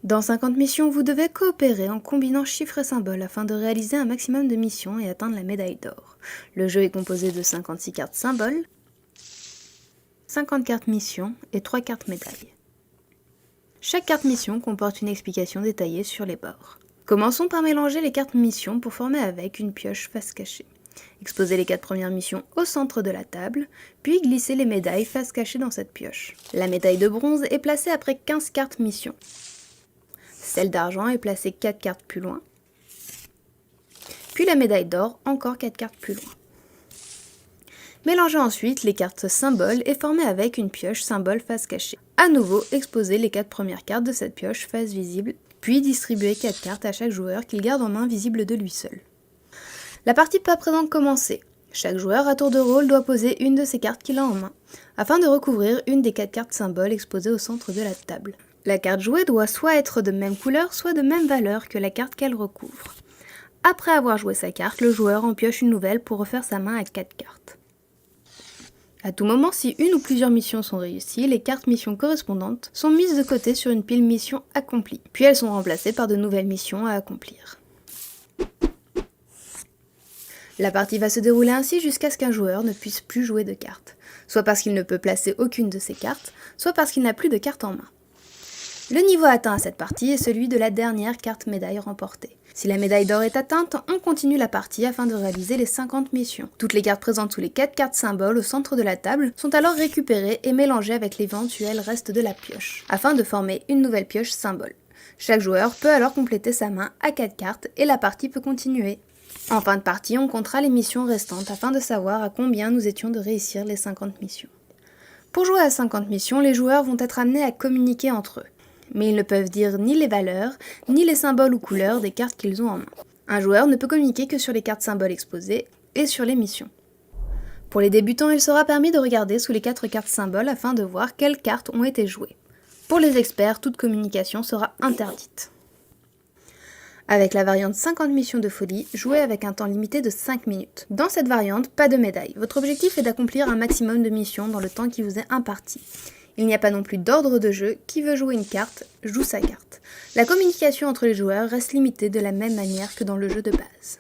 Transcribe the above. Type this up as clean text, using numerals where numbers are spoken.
Dans 50 missions, vous devez coopérer en combinant chiffres et symboles afin de réaliser un maximum de missions et atteindre la médaille d'or. Le jeu est composé de 56 cartes symboles, 50 cartes missions et 3 cartes médailles. Chaque carte mission comporte une explication détaillée sur les bords. Commençons par mélanger les cartes missions pour former avec une pioche face cachée. Exposez les 4 premières missions au centre de la table, puis glissez les médailles face cachée dans cette pioche. La médaille de bronze est placée après 15 cartes missions. Celle d'argent est placée 4 cartes plus loin. Puis la médaille d'or, encore 4 cartes plus loin. Mélangez ensuite les cartes symboles et formez avec une pioche symbole face cachée. À nouveau, exposez les 4 premières cartes de cette pioche face visible, puis distribuez 4 cartes à chaque joueur qu'il garde en main visible de lui seul. La partie peut à présent commencer. Chaque joueur à tour de rôle doit poser une de ses cartes qu'il a en main, afin de recouvrir une des 4 cartes symboles exposées au centre de la table. La carte jouée doit soit être de même couleur, soit de même valeur que la carte qu'elle recouvre. Après avoir joué sa carte, le joueur en pioche une nouvelle pour refaire sa main à 4 cartes. À tout moment, si une ou plusieurs missions sont réussies, les cartes missions correspondantes sont mises de côté sur une pile mission accomplie, puis elles sont remplacées par de nouvelles missions à accomplir. La partie va se dérouler ainsi jusqu'à ce qu'un joueur ne puisse plus jouer de cartes, soit parce qu'il ne peut placer aucune de ses cartes, soit parce qu'il n'a plus de cartes en main. Le niveau atteint à cette partie est celui de la dernière carte médaille remportée. Si la médaille d'or est atteinte, on continue la partie afin de réaliser les 50 missions. Toutes les cartes présentes sous les 4 cartes symboles au centre de la table sont alors récupérées et mélangées avec l'éventuel reste de la pioche, afin de former une nouvelle pioche symbole. Chaque joueur peut alors compléter sa main à 4 cartes et la partie peut continuer. En fin de partie, on comptera les missions restantes afin de savoir à combien nous étions de réussir les 50 missions. Pour jouer à 50 missions, les joueurs vont être amenés à communiquer entre eux. Mais ils ne peuvent dire ni les valeurs, ni les symboles ou couleurs des cartes qu'ils ont en main. Un joueur ne peut communiquer que sur les cartes symboles exposées et sur les missions. Pour les débutants, il sera permis de regarder sous les 4 cartes symboles afin de voir quelles cartes ont été jouées. Pour les experts, toute communication sera interdite. Avec la variante 50 missions de folie, jouez avec un temps limité de 5 minutes. Dans cette variante, pas de médaille. Votre objectif est d'accomplir un maximum de missions dans le temps qui vous est imparti. Il n'y a pas non plus d'ordre de jeu, qui veut jouer une carte, joue sa carte. La communication entre les joueurs reste limitée de la même manière que dans le jeu de base.